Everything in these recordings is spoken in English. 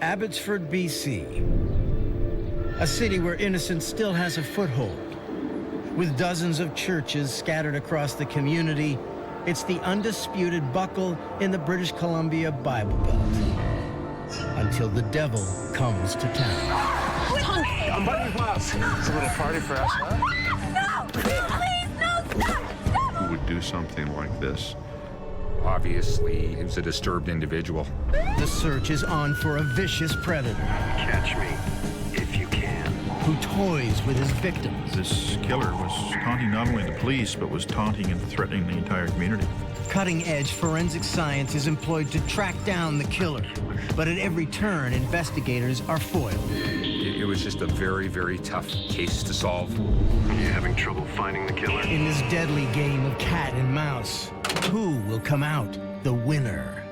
Abbotsford, BC. A city where innocence still has a foothold. With dozens of churches scattered across the community, it's the undisputed buckle in the British Columbia Bible Belt. Until the devil comes to town. I'm Buddy's mouse. It's a little party for us, huh? No! Please, no! Stop! Stop! Who would do something like this? Obviously, he was a disturbed individual. The search is on for a vicious predator. Catch me, if you can. Who toys with his victims. This killer was taunting not only the police, but was taunting and threatening the entire community. Cutting-edge forensic science is employed to track down the killer. But at every turn, investigators are foiled. It was just a very, very tough case to solve. Are you having trouble finding the killer? In this deadly game of cat and mouse, who will come out the winner?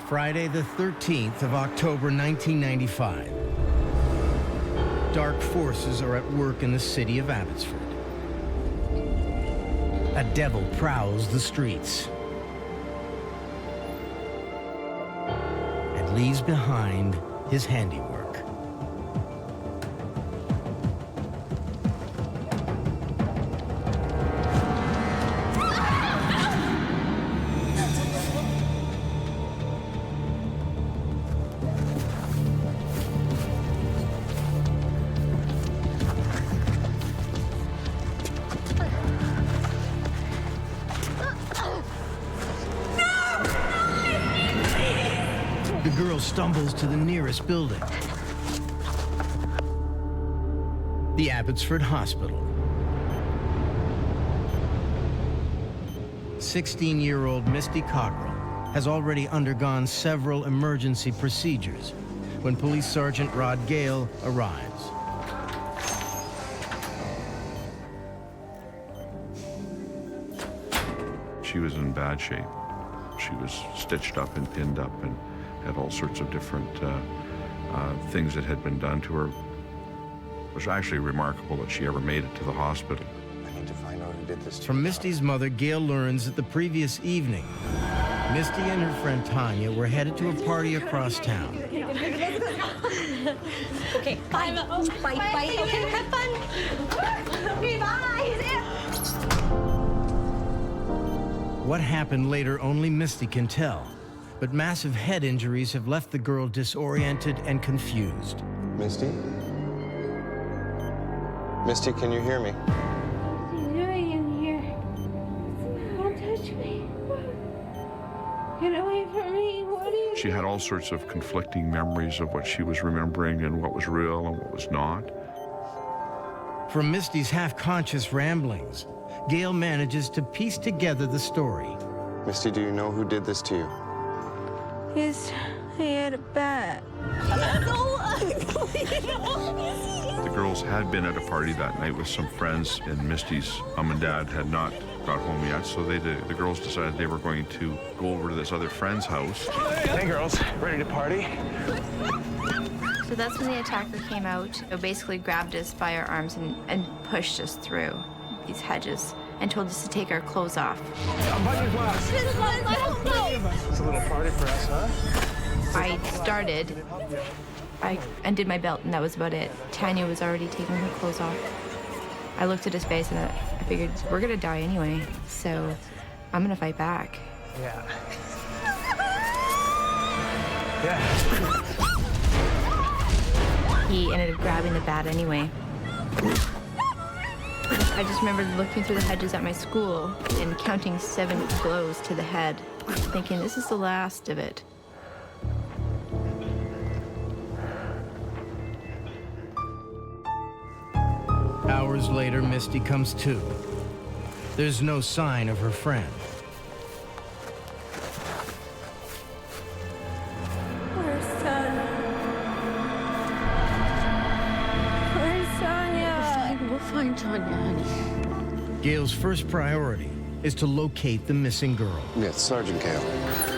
Friday the 13th of October 1995. Dark forces are at work in the city of Abbotsford. A devil prowls the streets and leaves behind his handiwork. The girl stumbles to the nearest building. The Abbotsford Hospital. 16-year-old Misty Cockrell has already undergone several emergency procedures when Police Sergeant Rod Gale arrives. She was in bad shape. She was stitched up and pinned up and had all sorts of different things that had been done to her. It was actually remarkable that she ever made it to the hospital. I need to find out who did this to From you. Misty's mother, Gail learns that the previous evening, Misty and her friend Tanya were headed to a party across town. Okay, bye. Bye, bye. Okay, have fun. Okay, bye. What happened later, only Misty can tell. But massive head injuries have left the girl disoriented and confused. Misty? Misty, can you hear me? What are you doing in here? Don't touch me. Get away from me. What are you She had all sorts of conflicting memories of what she was remembering and what was real and what was not. From Misty's half-conscious ramblings, Gail manages to piece together the story. Misty, do you know who did this to you? Yes, I had a bat. The girls had been at a party that night with some friends, and Misty's mom and dad had not got home yet, so the girls decided they were going to go over to this other friend's house. Hey, girls, ready to party? So that's when the attacker came out, basically grabbed us by our arms and pushed us through these hedges and told us to take our clothes off. I'm Buddy's mouse. It's a little party for us, huh? I started, I undid my belt, and that was about it. Tanya was already taking her clothes off. I looked at his face, and I figured, we're gonna die anyway, so I'm gonna fight back. Yeah. Yeah. He ended up grabbing the bat anyway. I just remember looking through the hedges at my school and counting 7 blows to the head, thinking this is the last of it. Hours later, Misty comes to. There's no sign of her friend. Where's Tanya? Where's Tanya? We'll find Tanya, honey. Gail's first priority is to locate the missing girl. Yes, Sergeant Gale.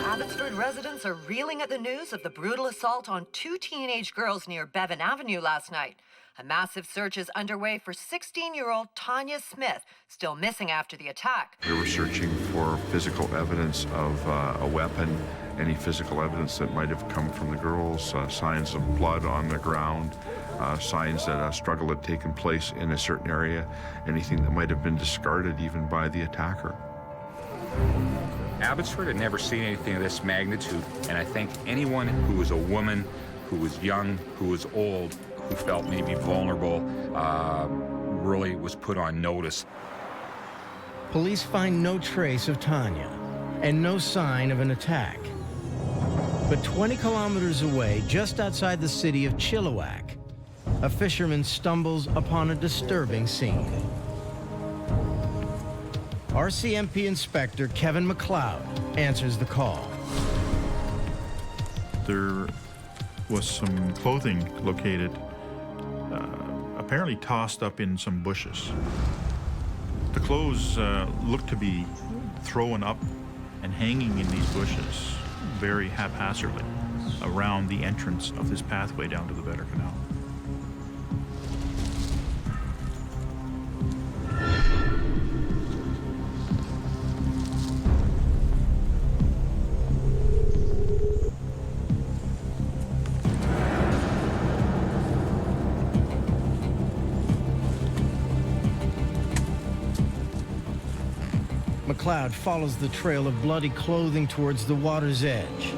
Abbotsford residents are reeling at the news of the brutal assault on 2 teenage girls near Bevan Avenue last night. A massive search is underway for 16-year-old Tanya Smith, still missing after the attack. We were searching for physical evidence of a weapon, any physical evidence that might have come from the girls, signs of blood on the ground, signs that a struggle had taken place in a certain area, anything that might have been discarded even by the attacker. Abbotsford had never seen anything of this magnitude, and I think anyone who was a woman, who was young, who was old, who felt maybe vulnerable, really was put on notice. Police find no trace of Tanya and no sign of an attack. But 20 kilometers away, just outside the city of Chilliwack, a fisherman stumbles upon a disturbing scene. RCMP Inspector Kevin McLeod answers the call. There was some clothing located, apparently tossed up in some bushes. The clothes looked to be thrown up and hanging in these bushes very haphazardly around the entrance of this pathway down to the Better Canal. McLeod follows the trail of bloody clothing towards the water's edge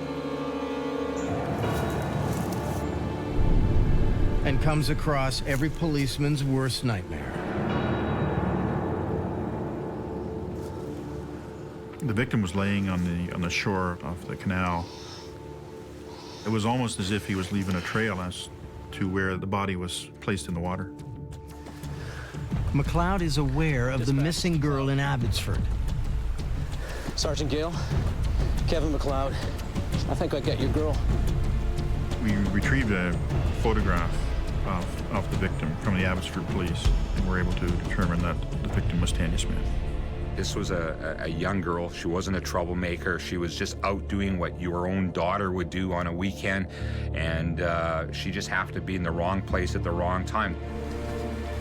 and comes across every policeman's worst nightmare. The victim was laying on the shore of the canal. It was almost as if he was leaving a trail as to where the body was placed in the water. McLeod is aware of the missing girl in Abbotsford. Sergeant Gale, Kevin McLeod, I think I got your girl. We retrieved a photograph of the victim from the Abbotsford police and were able to determine that the victim was Tanya Smith. This was a young girl. She wasn't a troublemaker. She was just out doing what your own daughter would do on a weekend, and she just happened to be in the wrong place at the wrong time.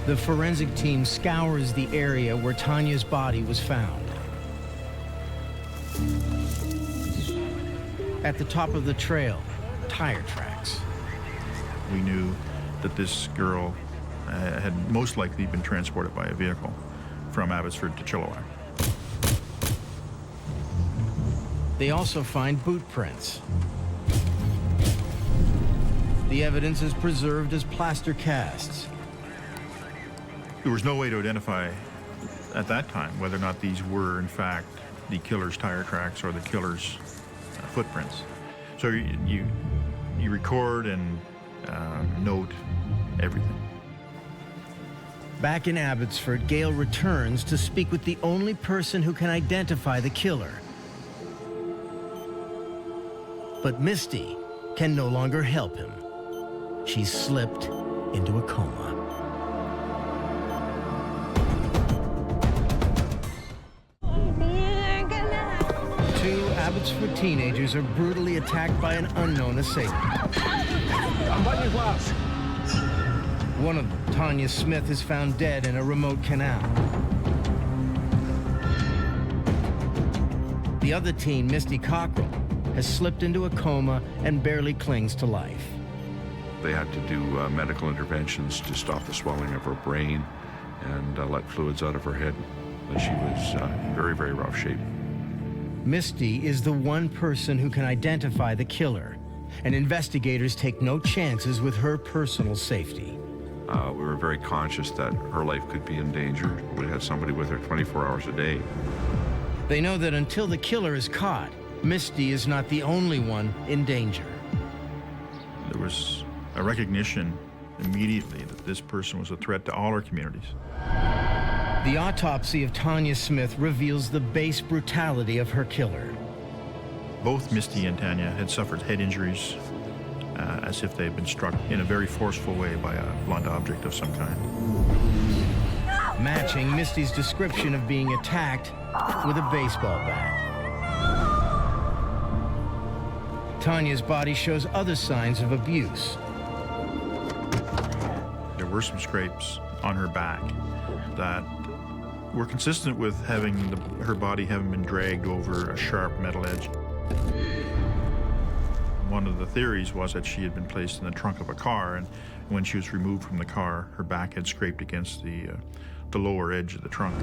The forensic team scours the area where Tanya's body was found. At the top of the trail, tire tracks. We knew that this girl had most likely been transported by a vehicle from Abbotsford to Chilliwack. They also find boot prints. The evidence is preserved as plaster casts. There was no way to identify at that time whether or not these were, in fact, the killer's tire tracks or the killer's footprints. So you record and note everything. Back in Abbotsford, Gale returns to speak with the only person who can identify the killer. But Misty can no longer help him. She's slipped into a coma. Two Abbotsford teenagers are brutally attacked by an unknown assailant. Unbutton your blouse. One of them, Tanya Smith, is found dead in a remote canal. The other teen, Misty Cockrell, has slipped into a coma and barely clings to life. They had to do medical interventions to stop the swelling of her brain and let fluids out of her head. She was in very, very rough shape. Misty is the one person who can identify the killer, and investigators take no chances with her personal safety. We were very conscious that her life could be in danger. We had somebody with her 24 hours a day. They know that until the killer is caught, Misty is not the only one in danger. There was a recognition immediately that this person was a threat to all our communities. The autopsy of Tanya Smith reveals the base brutality of her killer. Both Misty and Tanya had suffered head injuries, as if they had been struck in a very forceful way by a blunt object of some kind. Matching Misty's description of being attacked with a baseball bat. Tanya's body shows other signs of abuse. There were some scrapes on her back that were consistent with having her body having been dragged over a sharp metal edge. One of the theories was that she had been placed in the trunk of a car, and when she was removed from the car, her back had scraped against the lower edge of the trunk.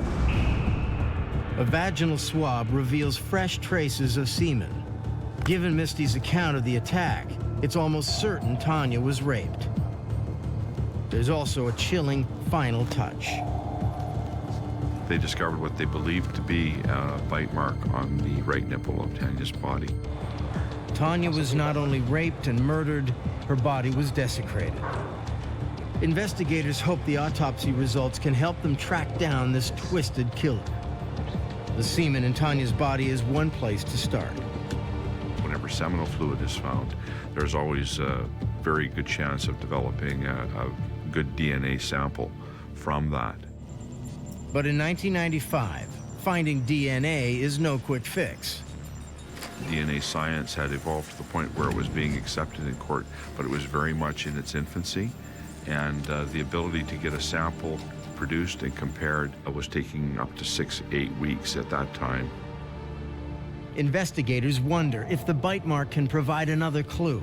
A vaginal swab reveals fresh traces of semen. Given Misty's account of the attack, it's almost certain Tanya was raped. There's also a chilling final touch. They discovered what they believed to be a bite mark on the right nipple of Tanya's body. Tanya was not only raped and murdered, her body was desecrated. Investigators hope the autopsy results can help them track down this twisted killer. The semen in Tanya's body is one place to start. Whenever seminal fluid is found, there's always a very good chance of developing a good DNA sample from that. But in 1995, finding DNA is no quick fix. DNA science had evolved to the point where it was being accepted in court, but it was very much in its infancy, and the ability to get a sample produced and compared was taking up to 6-8 weeks at that time. Investigators wonder if the bite mark can provide another clue.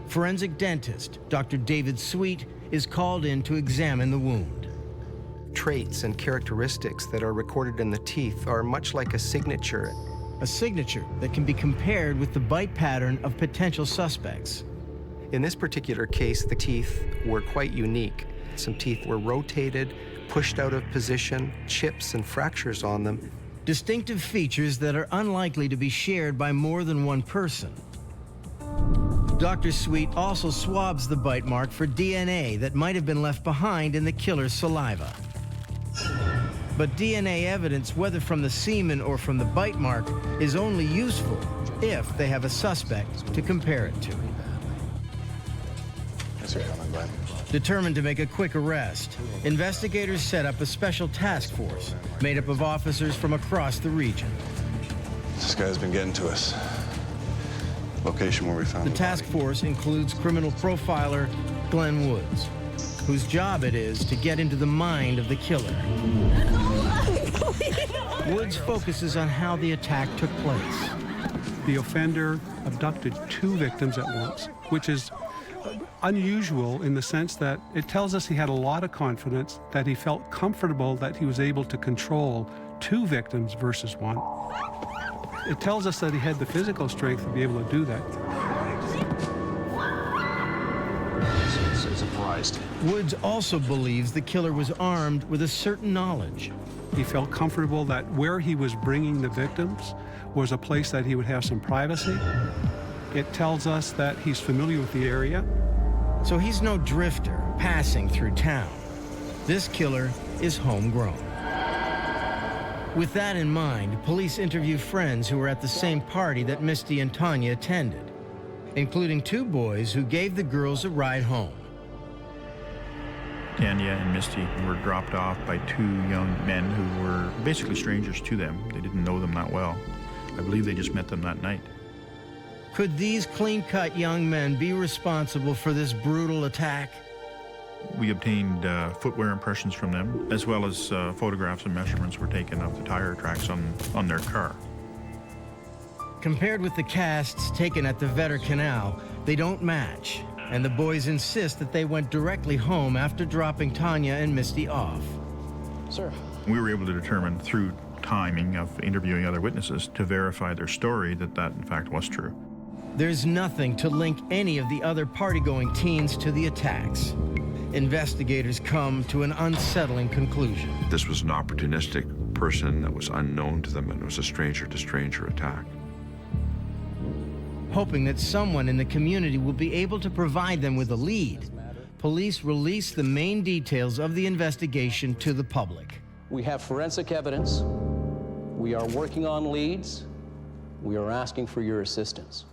Forensic dentist Dr. David Sweet is called in to examine the wound. Traits and characteristics that are recorded in the teeth are much like a signature. A signature that can be compared with the bite pattern of potential suspects. In this particular case, the teeth were quite unique. Some teeth were rotated, pushed out of position, chips and fractures on them. Distinctive features that are unlikely to be shared by more than one person. Dr. Sweet also swabs the bite mark for DNA that might have been left behind in the killer's saliva. But DNA evidence, whether from the semen or from the bite mark, is only useful if they have a suspect to compare it to. Thanks for coming, bud. Determined to make a quick arrest, investigators set up a special task force made up of officers from across the region. This guy's been getting to us. Location where we found The task force includes criminal profiler Glenn Woods, whose job it is to get into the mind of the killer. Woods focuses on how the attack took place. The offender abducted 2 victims at once, which is unusual in the sense that it tells us he had a lot of confidence, that he felt comfortable that he was able to control 2 victims versus 1. It tells us that he had the physical strength to be able to do that. Surprised. Woods also believes the killer was armed with a certain knowledge. He felt comfortable that where he was bringing the victims was a place that he would have some privacy. It tells us that he's familiar with the area. So he's no drifter passing through town. This killer is homegrown. With that in mind, police interview friends who were at the same party that Misty and Tanya attended, including 2 boys who gave the girls a ride home. Tanya and Misty were dropped off by 2 young men who were basically strangers to them. They didn't know them that well. I believe they just met them that night. Could these clean-cut young men be responsible for this brutal attack? We obtained footwear impressions from them, as well as photographs and measurements were taken of the tire tracks on their car. Compared with the casts taken at the Vetter Canal, they don't match, and the boys insist that they went directly home after dropping Tanya and Misty off. Sir. We were able to determine through timing of interviewing other witnesses to verify their story that in fact was true. There's nothing to link any of the other party-going teens to the attacks. Investigators come to an unsettling conclusion. This was an opportunistic person that was unknown to them, and it was a stranger-to-stranger attack. Hoping that someone in the community will be able to provide them with a lead, police released the main details of the investigation to the public. We have forensic evidence. We are working on leads. We are asking for your assistance.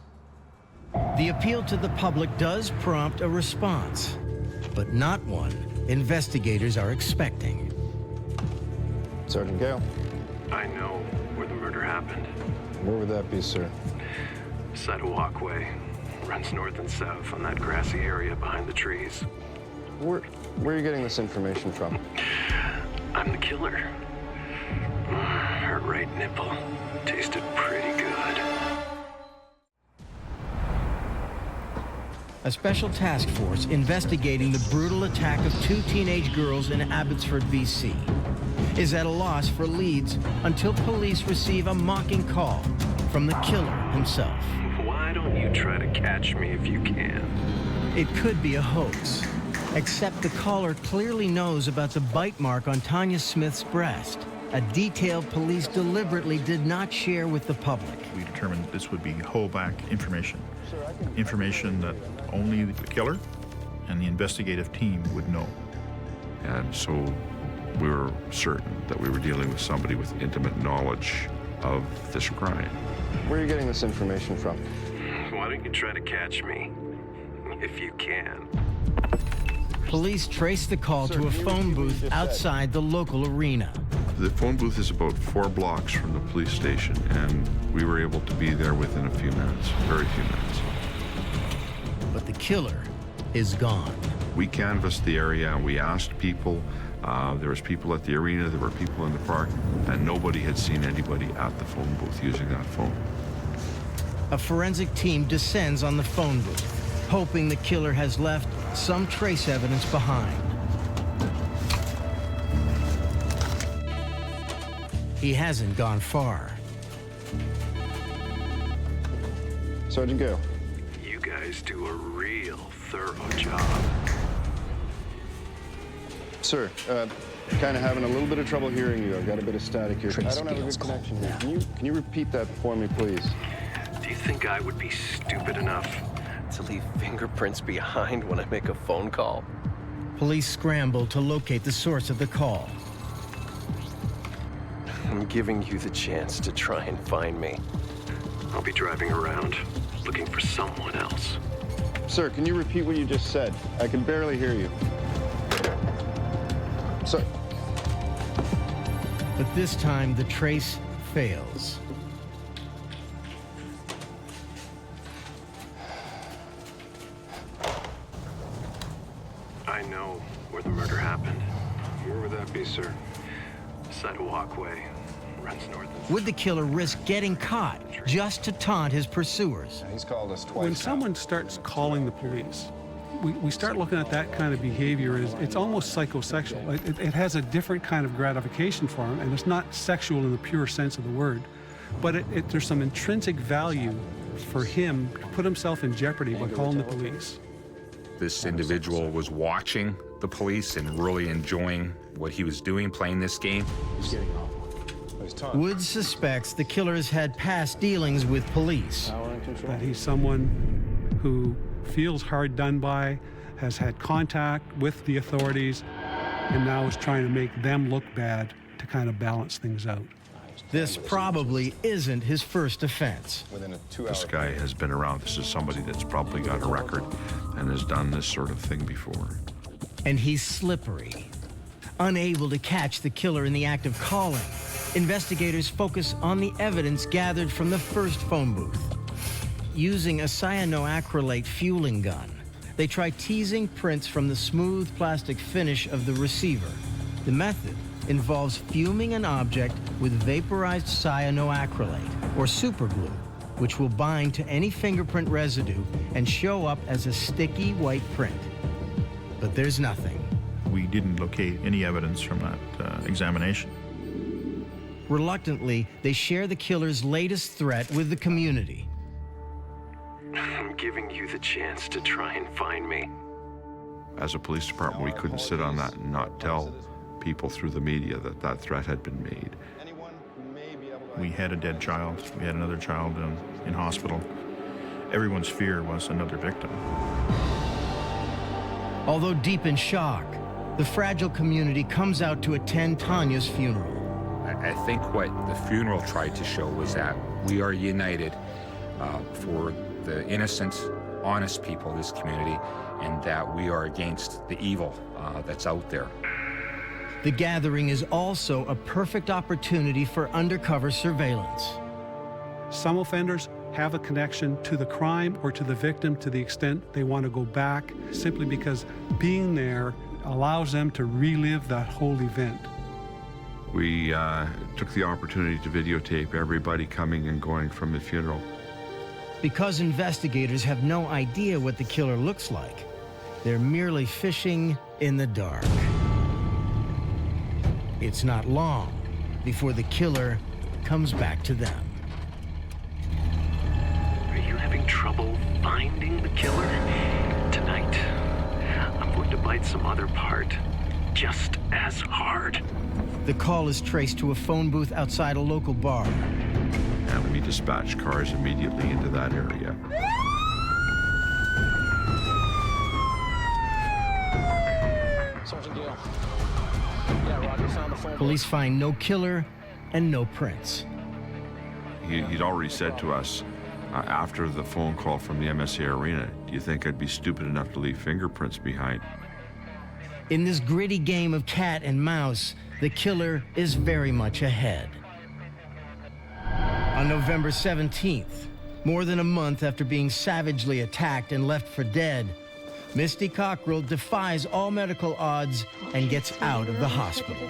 The appeal to the public does prompt a response, but not one investigators are expecting. Sergeant Gale. I know where the murder happened. Where would that be, sir? Side of walkway. Runs north and south on that grassy area behind the trees. Where are you getting this information from? I'm the killer. Her right nipple tasted pretty good. A special task force investigating the brutal attack of 2 teenage girls in Abbotsford, BC, is at a loss for leads until police receive a mocking call from the killer himself. Why don't you try to catch me if you can? It could be a hoax, except the caller clearly knows about the bite mark on Tanya Smith's breast, a detail police deliberately did not share with the public. We determined this would be holdback information, information that only the killer and the investigative team would know. And so we were certain that we were dealing with somebody with intimate knowledge of this crime. Where are you getting this information from? Why don't you try to catch me if you can? Police traced the call to a phone booth outside the local arena. The phone booth is about 4 blocks from the police station, and we were able to be there within a few minutes, very few minutes. But the killer is gone. We canvassed the area and we asked people. There was people at the arena, there were people in the park, and nobody had seen anybody at the phone booth using that phone. A forensic team descends on the phone booth, hoping the killer has left some trace evidence behind. He hasn't gone far. Sergeant Gale. You guys do a real thorough job. Sir, kind of having a little bit of trouble hearing you. I've got a bit of static here. I don't have a good connection here. Can you repeat that for me, please? Do you think I would be stupid enough to leave fingerprints behind when I make a phone call? Police scramble to locate the source of the call. I'm giving you the chance to try and find me. I'll be driving around looking for someone else. Sir, can you repeat what you just said? I can barely hear you. Sir. But this time the trace fails. I know where the murder happened. Where would that be, sir? Side of walkway. Runs north and south. Would the killer risk getting caught just to taunt his pursuers? He's called us twice. When someone starts calling the police, we start looking at that kind of behavior as it's almost psychosexual. It has a different kind of gratification for him, and it's not sexual in the pure sense of the word, but there's some intrinsic value for him to put himself in jeopardy by calling the police. This individual was watching the police and really enjoying what he was doing, playing this game. He's getting awful. Woods suspects the killer has had past dealings with police. That he's someone who feels hard done by, has had contact with the authorities, and now is trying to make them look bad to kind of balance things out. This probably isn't his first offense. This guy has been around. This is somebody that's probably got a record and has done this sort of thing before. And he's slippery. Unable to catch the killer in the act of calling, investigators focus on the evidence gathered from the first phone booth. Using a cyanoacrylate fueling gun, they try teasing prints from the smooth plastic finish of the receiver. The method involves fuming an object with vaporized cyanoacrylate, or superglue, which will bind to any fingerprint residue and show up as a sticky white print. But there's nothing. We didn't locate any evidence from that examination. Reluctantly, they share the killer's latest threat with the community. I'm giving you the chance to try and find me. As a police department, we couldn't sit on that and not tell people through the media that that threat had been made. We had a dead child. We had another child in hospital. Everyone's fear was another victim. Although deep in shock, the fragile community comes out to attend Tanya's funeral. I think what the funeral tried to show was that we are united for the innocent, honest people of this community, and that we are against the evil that's out there. The gathering is also a perfect opportunity for undercover surveillance. Some offenders have a connection to the crime or to the victim to the extent they want to go back, simply because being there allows them to relive that whole event. We took the opportunity to videotape everybody coming and going from the funeral. Because investigators have no idea what the killer looks like, they're merely fishing in the dark. It's not long before the killer comes back to them. Are you having trouble finding the killer? Tonight, I'm going to bite some other part just as hard. The call is traced to a phone booth outside a local bar. And we dispatched cars immediately into that area. Sergeant Gale. Yeah, Roger, found the phone. Police find no killer and no prints. He'd already said to us after the phone call from the MSA Arena, do you think I'd be stupid enough to leave fingerprints behind? In this gritty game of cat and mouse, the killer is very much ahead. On November 17th, more than a month after being savagely attacked and left for dead, Misty Cockrell defies all medical odds and gets out of the hospital.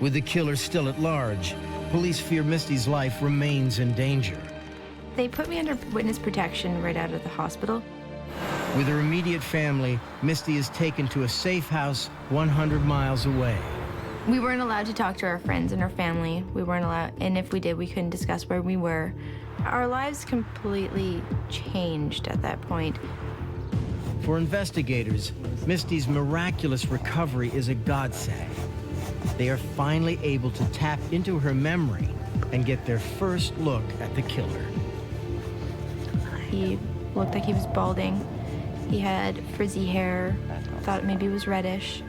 With the killer still at large, police fear Misty's life remains in danger. They put me under witness protection right out of the hospital. With her immediate family, Misty is taken to a safe house 100 miles away. We weren't allowed to talk to our friends and our family. We weren't allowed, and if we did, we couldn't discuss where we were. Our lives completely changed at that point. For investigators, Misty's miraculous recovery is a godsend. They are finally able to tap into her memory and get their first look at the killer. He looked like he was balding. He had frizzy hair, thought maybe it was reddish.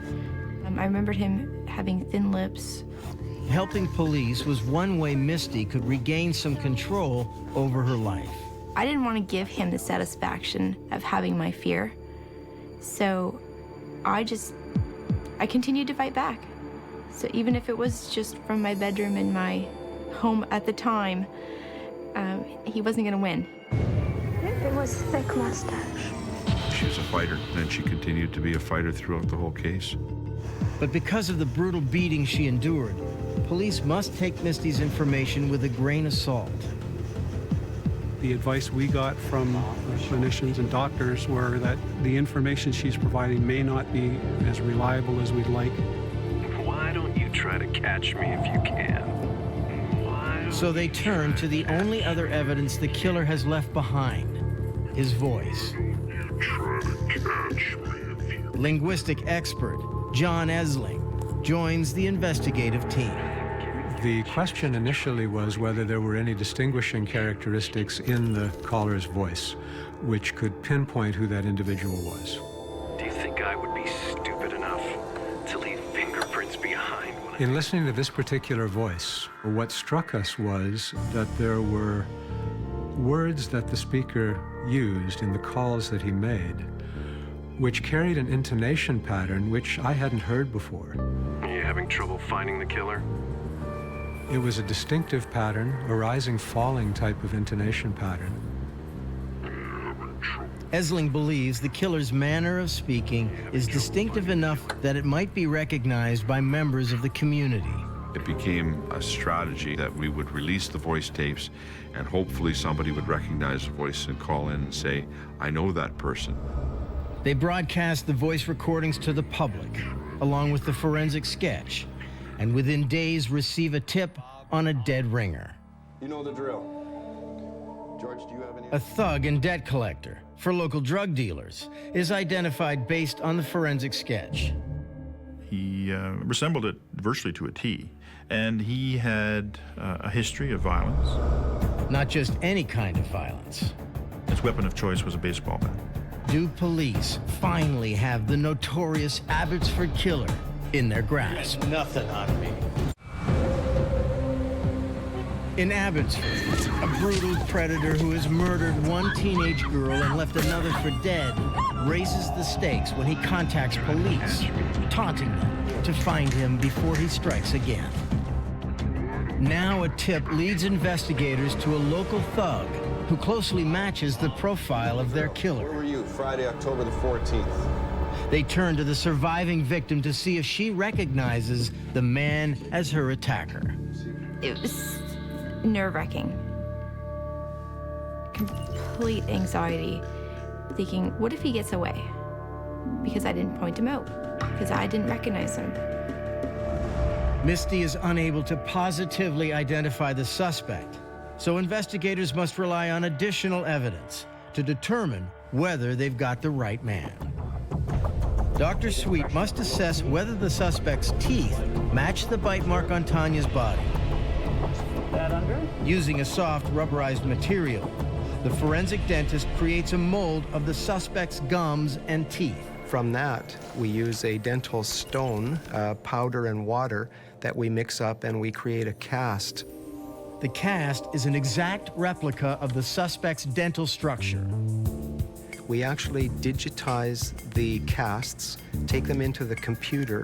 I remembered him having thin lips. Helping police was one way Misty could regain some control over her life. I didn't want to give him the satisfaction of having my fear. So I continued to fight back. So even if it was just from my bedroom in my home at the time, he wasn't going to win. It was thick mustache. She was a fighter, and she continued to be a fighter throughout the whole case. But because of the brutal beating she endured, police must take Misty's information with a grain of salt. The advice we got from clinicians and doctors were that the information she's providing may not be as reliable as we'd like. Why don't you try to catch me if you can? So they turn to the only other evidence the killer has left behind, his voice. Linguistic expert John Esling joins the investigative team. The question initially was whether there were any distinguishing characteristics in the caller's voice which could pinpoint who that individual was. Do you think I would be stupid enough to leave fingerprints behind? In listening to this particular voice, what struck us was that there were words that the speaker used in the calls that he made which carried an intonation pattern which I hadn't heard before. Are you having trouble finding the killer? It was a distinctive pattern, a rising-falling type of intonation pattern. Esling believes the killer's manner of speaking is distinctive enough that it might be recognized by members of the community. It became a strategy that we would release the voice tapes, and hopefully somebody would recognize the voice and call in and say, I know that person. They broadcast the voice recordings to the public, along with the forensic sketch, and within days receive a tip on a dead ringer. You know the drill. George, do you have any? A thug and debt collector for local drug dealers is identified based on the forensic sketch. He resembled it virtually to a T, and he had a history of violence. Not just any kind of violence. His weapon of choice was a baseball bat. do police finally have the notorious Abbotsford killer in their grasp. Nothing on me. In Abbotsford, a brutal predator who has murdered one teenage girl and left another for dead raises the stakes when he contacts police, taunting them to find him before he strikes again. Now a tip leads investigators to a local thug who closely matches the profile of their killer. Where were you Friday, October the 14th? They turn to the surviving victim to see if she recognizes the man as her attacker. It was nerve-wracking. Complete anxiety. Thinking, what if he gets away? Because I didn't point him out. Because I didn't recognize him. Misty is unable to positively identify the suspect, so investigators must rely on additional evidence to determine whether they've got the right man. Dr. Sweet must assess whether the suspect's teeth match the bite mark on Tanya's body. That under? Using a soft, rubberized material, the forensic dentist creates a mold of the suspect's gums and teeth. From that, we use a dental stone, powder and water that we mix up, and we create a cast. The cast is an exact replica of the suspect's dental structure. We actually digitize the casts, take them into the computer,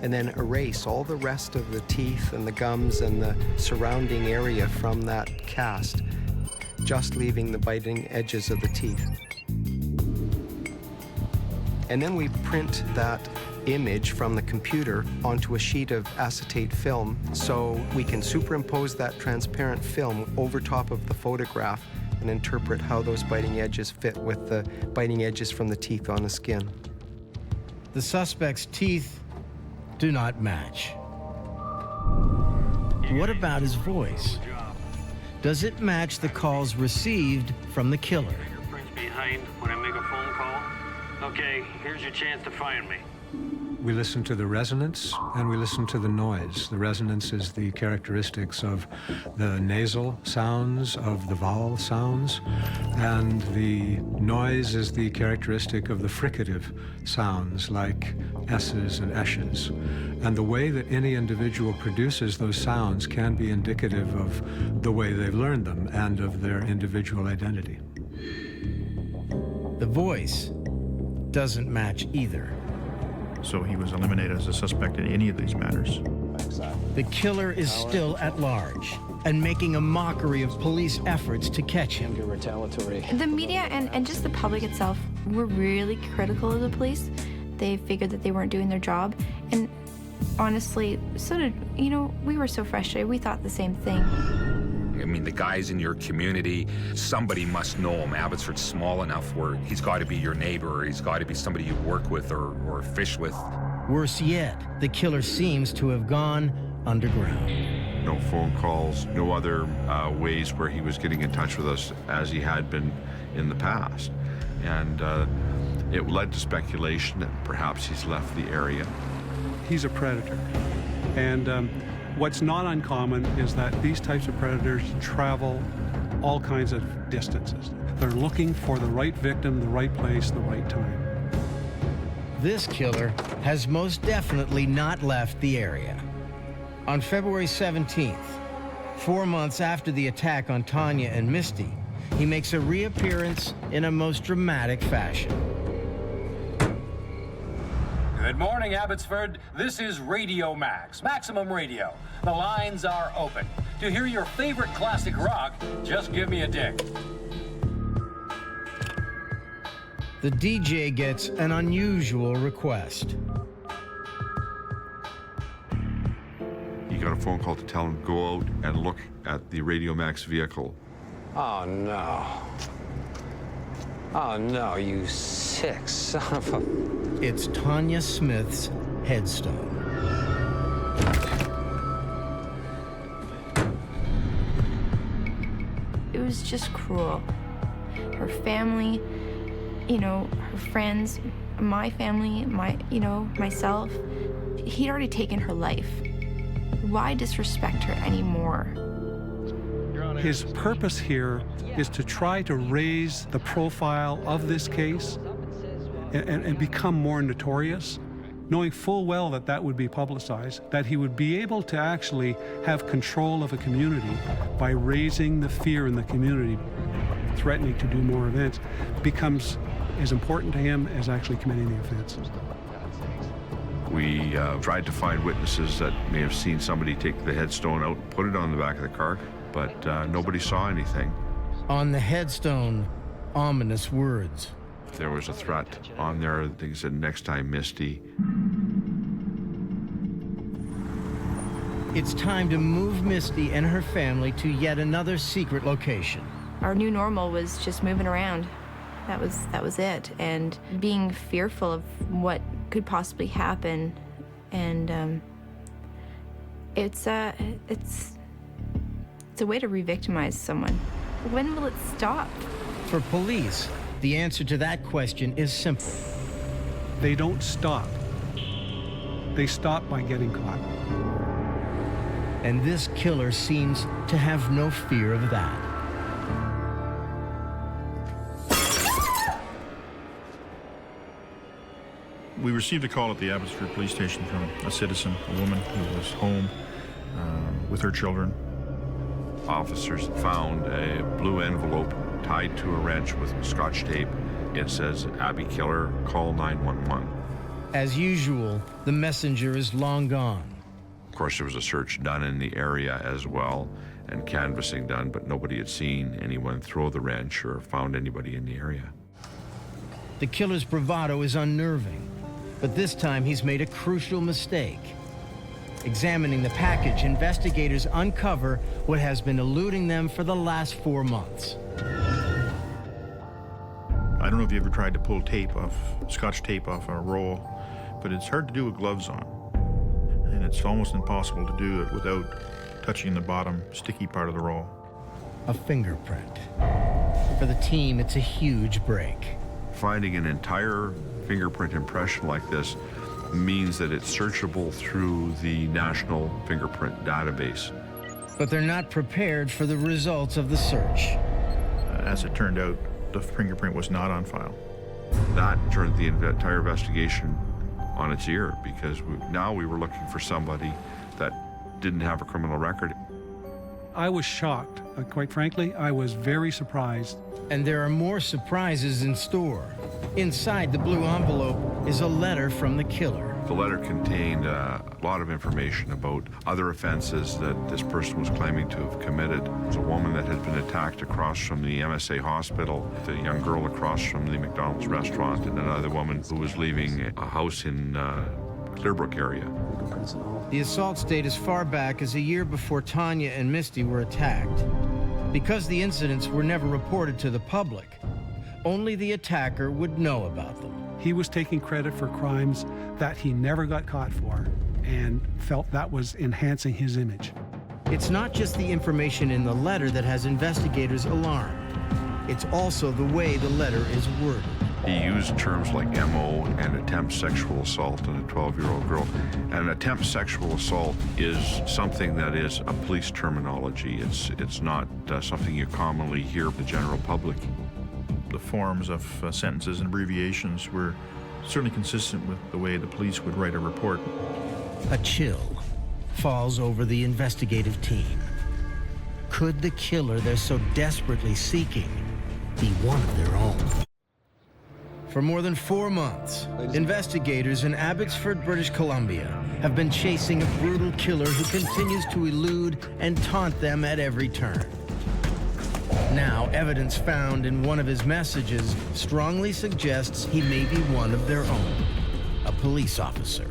and then erase all the rest of the teeth and the gums and the surrounding area from that cast, just leaving the biting edges of the teeth. And then we print that image from the computer onto a sheet of acetate film, so we can superimpose that transparent film over top of the photograph and interpret how those biting edges fit with the biting edges from the teeth on the skin. The suspect's teeth do not match. What about his voice? Does it match the calls received from the killer? Fingerprints behind when I make a phone call. Okay, here's your chance to find me. We listen to the resonance and we listen to the noise. The resonance is the characteristics of the nasal sounds, of the vowel sounds, and the noise is the characteristic of the fricative sounds like S's and S's. And the way that any individual produces those sounds can be indicative of the way they've learned them and of their individual identity. The voice doesn't match either. So he was eliminated as a suspect in any of these matters. The killer is still at large and making a mockery of police efforts to catch him. The media and just the public itself were really critical of the police. They figured that they weren't doing their job. And honestly, so did, we were so frustrated. We thought the same thing. I mean, the guys in your community, somebody must know him. Abbotsford's small enough where he's got to be your neighbor, or he's got to be somebody you work with or fish with. Worse yet, the killer seems to have gone underground. No phone calls, no other ways where he was getting in touch with us as he had been in the past. And it led to speculation that perhaps he's left the area. He's a predator. And what's not uncommon is that these types of predators travel all kinds of distances. They're looking for the right victim, the right place, the right time. This killer has most definitely not left the area. On February 17th, 4 months after the attack on Tanya and Misty, he makes a reappearance in a most dramatic fashion. Good morning, Abbotsford. This is Radio Max, Maximum Radio. The lines are open. To hear your favorite classic rock, just give me a ding. The DJ gets an unusual request. He got a phone call to tell him to go out and look at the Radio Max vehicle. Oh, no. Oh, no, you sick son of a... It's Tanya Smith's headstone. It was just cruel. Her family, her friends, my family, myself. He'd already taken her life. Why disrespect her anymore? You're His purpose here is to try to raise the profile of this case and become more notorious, knowing full well that that would be publicized, that he would be able to actually have control of a community by raising the fear in the community, threatening to do more events, becomes as important to him as actually committing the offense. We tried to find witnesses that may have seen somebody take the headstone out and put it on the back of the car, but nobody saw anything. On the headstone, ominous words. There was a threat on there. They said, "Next time, Misty." It's time to move Misty and her family to yet another secret location. Our new normal was just moving around. That was it. And being fearful of what could possibly happen. And it's a way to re-victimize someone. When will it stop? For police, the answer to that question is simple. They don't stop. They stop by getting caught. And this killer seems to have no fear of that. We received a call at the Abbotsford police station from a citizen, a woman who was home with her children. Officers found a blue envelope tied to a wrench with Scotch tape. It says, "Abby Killer, call 911. As usual, the messenger is long gone. Of course, there was a search done in the area as well, and canvassing done, but nobody had seen anyone throw the wrench or found anybody in the area. The killer's bravado is unnerving, but this time he's made a crucial mistake. Examining the package, investigators uncover what has been eluding them for the last 4 months. I don't know if you ever tried to pull tape off, Scotch tape off a roll, but it's hard to do with gloves on. And it's almost impossible to do it without touching the bottom sticky part of the roll. A fingerprint. For the team, it's a huge break. Finding an entire fingerprint impression like this means that it's searchable through the National Fingerprint Database. But they're not prepared for the results of the search. As it turned out, the fingerprint was not on file. That turned the entire investigation on its ear, because now we were looking for somebody that didn't have a criminal record. I was shocked. Quite frankly, I was very surprised. And there are more surprises in store. Inside the blue envelope is a letter from the killer. The letter contained a lot of information about other offenses that this person was claiming to have committed. There was a woman that had been attacked across from the MSA hospital, a young girl across from the McDonald's restaurant, and another woman who was leaving a house in Clearbrook area. The assaults date as far back as a year before Tanya and Misty were attacked. Because the incidents were never reported to the public, only the attacker would know about them. He was taking credit for crimes that he never got caught for and felt that was enhancing his image. It's not just the information in the letter that has investigators alarmed. It's also the way the letter is worded. He used terms like MO and attempt sexual assault on a 12-year-old girl. And attempt sexual assault is something that is a police terminology. It's not something you commonly hear from the general public. The forms of sentences and abbreviations were certainly consistent with the way the police would write a report. A chill falls over the investigative team. Could the killer they're so desperately seeking be one of their own? For more than 4 months, investigators in Abbotsford, British Columbia, have been chasing a brutal killer who continues to elude and taunt them at every turn. Now, evidence found in one of his messages strongly suggests he may be one of their own, a police officer.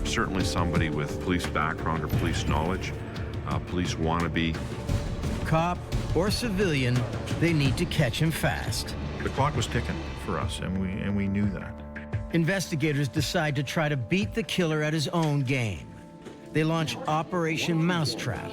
Certainly somebody with police background or police knowledge, police wannabe. Cop or civilian, they need to catch him fast. The clock was ticking for us, and we knew that. Investigators decide to try to beat the killer at his own game. They launch Operation Mousetrap,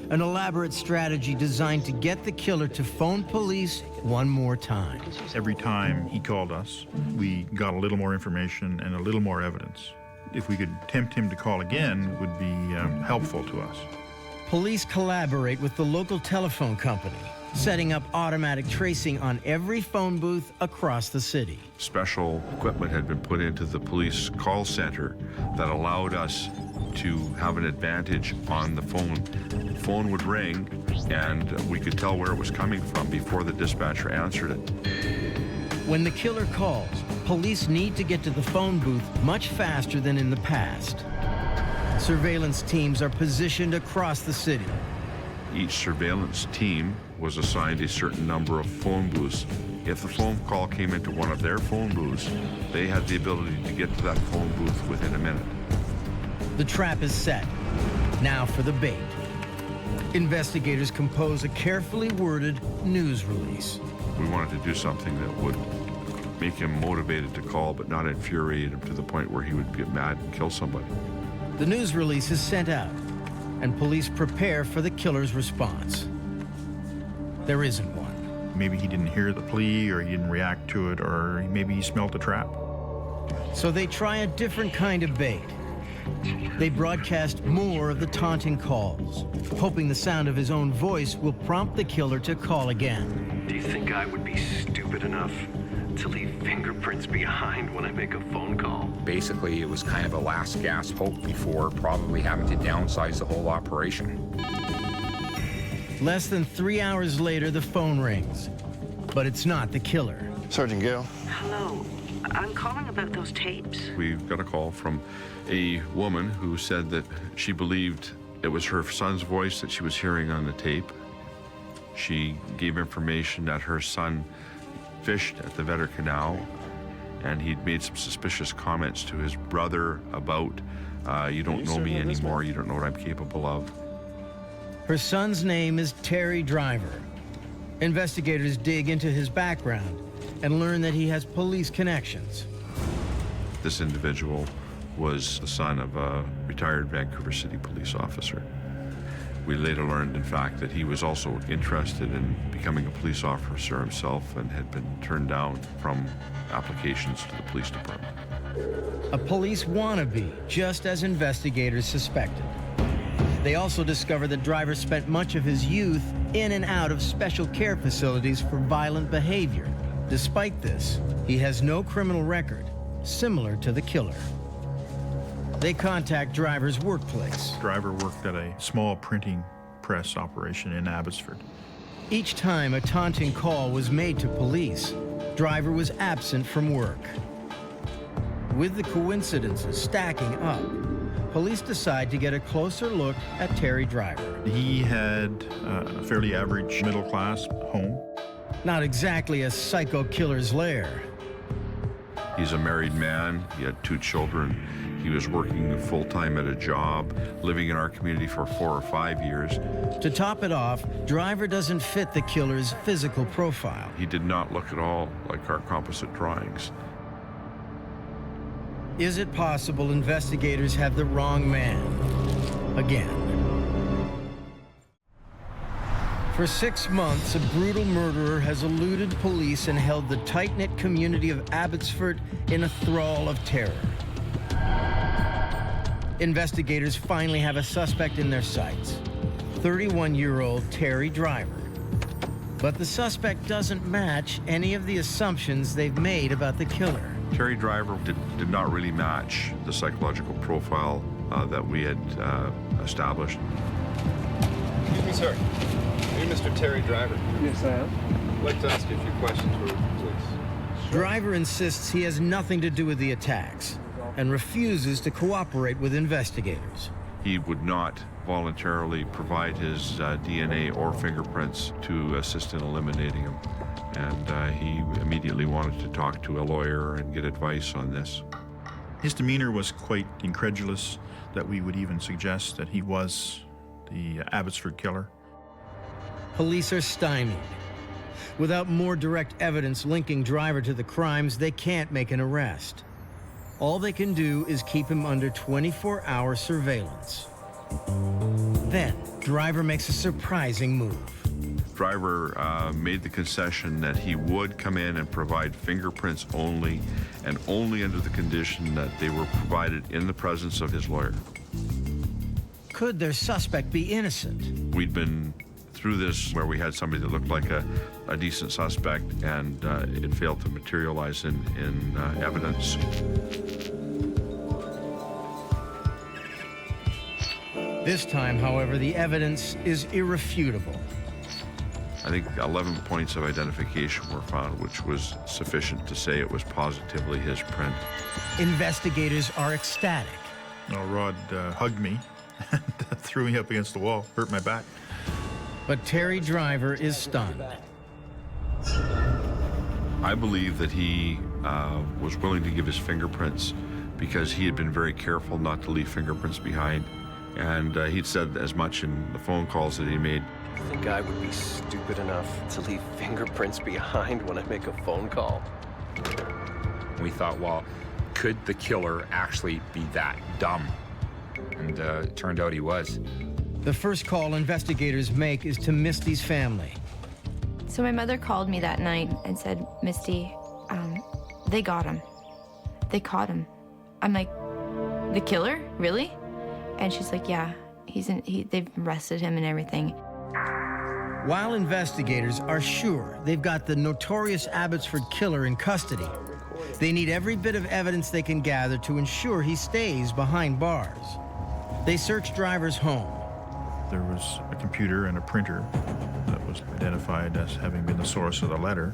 an elaborate strategy designed to get the killer to phone police one more time. Every time he called us, we got a little more information and a little more evidence. If we could tempt him to call again, it would be helpful to us. Police collaborate with the local telephone company, setting up automatic tracing on every phone booth across the city. Special equipment had been put into the police call center that allowed us to have an advantage on the phone. The phone would ring, and we could tell where it was coming from before the dispatcher answered it. When the killer calls, police need to get to the phone booth much faster than in the past. Surveillance teams are positioned across the city. Each surveillance team was assigned a certain number of phone booths. If the phone call came into one of their phone booths, they had the ability to get to that phone booth within a minute. The trap is set. Now for the bait. Investigators compose a carefully worded news release. We wanted to do something that would make him motivated to call, but not infuriate him to the point where he would get mad and kill somebody. The news release is sent out, and police prepare for the killer's response. There isn't one. Maybe he didn't hear the plea, or he didn't react to it, or maybe he smelled the trap. So they try a different kind of bait. They broadcast more of the taunting calls, hoping the sound of his own voice will prompt the killer to call again. Do you think I would be stupid enough to leave fingerprints behind when I make a phone call? Basically, it was kind of a last gasp hope before probably having to downsize the whole operation. Less than 3 hours later, the phone rings, but it's not the killer. Sergeant Gale. Hello. I'm calling about those tapes. We got a call from a woman who said that she believed it was her son's voice that she was hearing on the tape. She gave information that her son fished at the Vetter Canal, and he'd made some suspicious comments to his brother about, you don't know me anymore, you don't know what I'm capable of. Her son's name is Terry Driver. Investigators dig into his background and learn that he has police connections. This individual was the son of a retired Vancouver City police officer. We later learned, in fact, that he was also interested in becoming a police officer himself and had been turned down from applications to the police department. A police wannabe, just as investigators suspected. They also discovered that Driver spent much of his youth in and out of special care facilities for violent behavior. Despite this, he has no criminal record, similar to the killer. They contact Driver's workplace. Driver worked at a small printing press operation in Abbotsford. Each time a taunting call was made to police, Driver was absent from work. With the coincidences stacking up, police decide to get a closer look at Terry Driver. He had a fairly average middle-class home. Not exactly a psycho killer's lair. He's a married man. He had 2 children. He was working full-time at a job, living in our community for 4 or 5 years. To top it off, Driver doesn't fit the killer's physical profile. He did not look at all like our composite drawings. Is it possible investigators have the wrong man again? For 6 months, a brutal murderer has eluded police and held the tight-knit community of Abbotsford in a thrall of terror. Investigators finally have a suspect in their sights, 31-year-old Terry Driver. But the suspect doesn't match any of the assumptions they've made about the killer. Terry Driver did not really match the psychological profile that we had established. Excuse me, sir. Are you Mr. Terry Driver? Yes, I am. I'd like to ask you a few questions, please. Driver insists he has nothing to do with the attacks and refuses to cooperate with investigators. He would not voluntarily provide his DNA or fingerprints to assist in eliminating him. And he immediately wanted to talk to a lawyer and get advice on this. His demeanor was quite incredulous that we would even suggest that he was the Abbotsford killer. Police are stymied. Without more direct evidence linking Driver to the crimes, they can't make an arrest. All they can do is keep him under 24-hour surveillance. Then, Driver makes a surprising move. Driver made the concession that he would come in and provide fingerprints only, and only under the condition that they were provided in the presence of his lawyer. could their suspect be innocent? We'd been through this where we had somebody that looked like a decent suspect, and it failed to materialize in evidence. This time, however, the evidence is irrefutable. I think 11 points of identification were found, which was sufficient to say it was positively his print. Investigators are ecstatic. Rod hugged me and threw me up against the wall, hurt my back. But Terry Driver is stunned. I believe that he was willing to give his fingerprints because he had been very careful not to leave fingerprints behind. And he'd said as much in the phone calls that he made. You think I would be stupid enough to leave fingerprints behind when I make a phone call? We thought, well, could the killer actually be that dumb? And it turned out he was. The first call investigators make is to Misty's family. So my mother called me that night and said, Misty, they got him. They caught him. I'm like, the killer? Really? And she's like, yeah, they've arrested him and everything. While investigators are sure they've got the notorious Abbotsford killer in custody, they need every bit of evidence they can gather to ensure he stays behind bars. They search Driver's home. There was a computer and a printer that was identified as having been the source of the letter.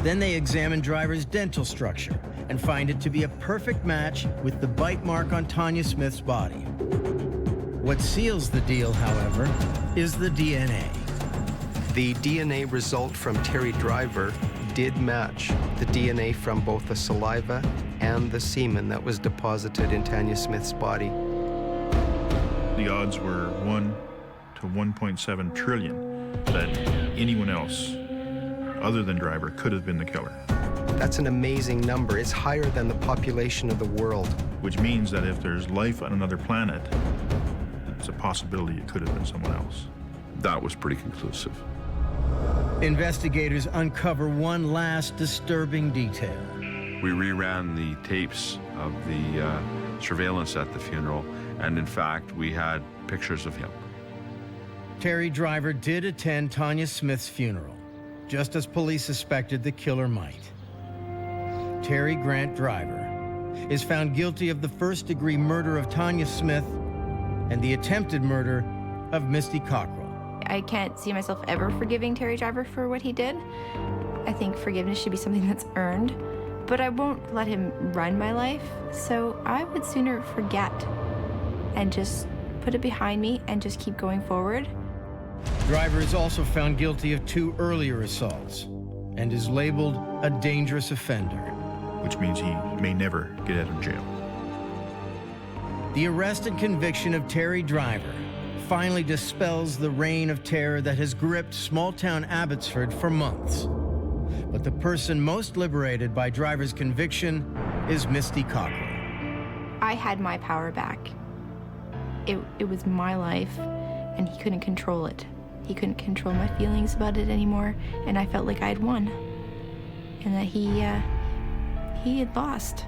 Then they examine Driver's dental structure and find it to be a perfect match with the bite mark on Tanya Smith's body. What seals the deal, however, is the DNA. The DNA result from Terry Driver did match the DNA from both the saliva and the semen that was deposited in Tanya Smith's body. The odds were 1 to 1.7 trillion that anyone else other than Driver could have been the killer. That's an amazing number. It's higher than the population of the world. Which means that if there's life on another planet, it's a possibility it could have been someone else. That was pretty conclusive. Investigators uncover one last disturbing detail. We reran the tapes of the surveillance at the funeral, and in fact, we had pictures of him. Terry Driver did attend Tanya Smith's funeral, just as police suspected the killer might. Terry Grant Driver is found guilty of the first-degree murder of Tanya Smith and the attempted murder of Misty Cockrell. I can't see myself ever forgiving Terry Driver for what he did. I think forgiveness should be something that's earned, but I won't let him run my life, so I would sooner forget and just put it behind me and just keep going forward. Driver is also found guilty of 2 earlier assaults and is labeled a dangerous offender. Which means he may never get out of jail. The arrest and conviction of Terry Driver finally dispels the reign of terror that has gripped small-town Abbotsford for months. But the person most liberated by Driver's conviction is Misty Cockrell. I had my power back. It was my life, and he couldn't control it. He couldn't control my feelings about it anymore, and I felt like I had won, and that he had lost.